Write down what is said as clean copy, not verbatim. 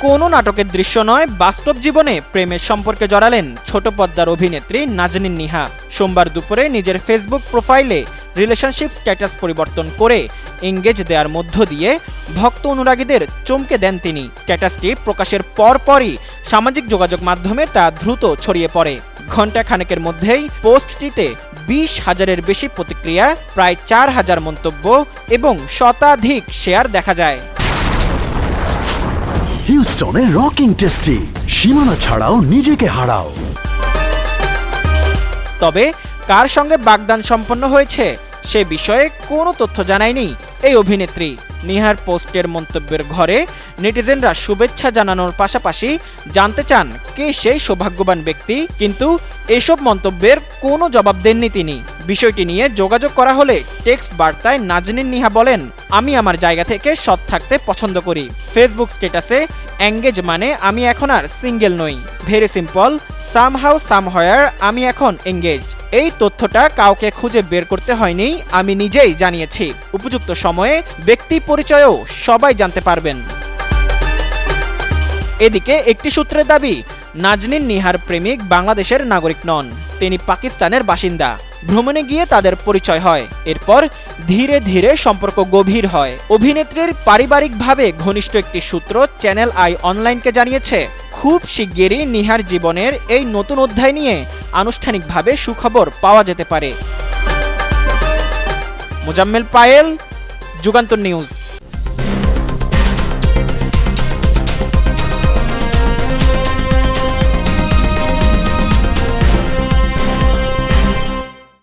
কোনো নাটকের দৃশ্য নয়, বাস্তব জীবনে প্রেমের সম্পর্কে জড়ালেন ছোট পর্দার অভিনেত্রী নাজনীন নিহা। সোমবার দুপুরে নিজের ফেসবুক প্রোফাইলে রিলেশনশিপ স্ট্যাটাস পরিবর্তন করে এঙ্গেজ দেওয়ার মধ্য দিয়ে ভক্ত অনুরাগীদের চমকে দেন তিনি। স্ট্যাটাসটি প্রকাশের পরপরই সামাজিক যোগাযোগ মাধ্যমে তা দ্রুত ছড়িয়ে পড়ে। ঘণ্টা খানেকের মধ্যেই পোস্টটিতে 20,000-এর বেশি প্রতিক্রিয়া, প্রায় 4,000 মন্তব্য এবং শতাধিক শেয়ার দেখা যায়। হিউস্টনে রকিং টেস্টি, সীমানা ছাড়াও নিজেকে হারাও। তবে কার সঙ্গে বাগদান সম্পন্ন হয়েছে সে বিষয়ে কোনো তথ্য জানায়নি এই অভিনেত্রী। নিহার পোস্টের মন্তব্যের ঘরে নেটিজেনরা শুভেচ্ছা জানানোর পাশাপাশি জানতে চান কে সেই সৌভাগ্যবান ব্যক্তি, কিন্তু এসব মন্তব্যের কোনো জবাব দেননি তিনি। বিষয়টি নিয়ে যোগাযোগ করা হলে টেক্সট বার্তায় নাজনীন নিহা বলেন, আমি আমার জায়গা থেকে সৎ থাকতে পছন্দ করি। ফেসবুক স্ট্যাটাসে এঙ্গেজ মানে আমি এখন আর সিঙ্গেল নই, ভেরি সিম্পল, সামহাউ সামহোয়ার আমি এখন এঙ্গেজ। এই তথ্যটা কাউকে খুঁজে বের করতে হয়নি, আমি নিজেই জানিয়েছি। উপযুক্ত সময়ে ব্যক্তি পরিচয়ও সবাই জানতে পারবেন। এদিকে একটি সূত্রের দাবি, নাজনীন নিহার প্রেমিক বাংলাদেশের নাগরিক নন, তিনি পাকিস্তানের বাসিন্দা। ভ্রমণে গিয়ে তাদের পরিচয় হয়, এরপর ধীরে ধীরে সম্পর্ক গভীর হয়। অভিনেত্রীর পারিবারিকভাবে ঘনিষ্ঠ একটি সূত্র চ্যানেল আই অনলাইনকে জানিয়েছে, খুব শিগগিরই নিহার জীবনের এই নতুন অধ্যায় নিয়ে আনুষ্ঠানিকভাবে সুখবর পাওয়া যেতে পারে। মোজাম্মেল পায়েল, যুগান্তর নিউজ।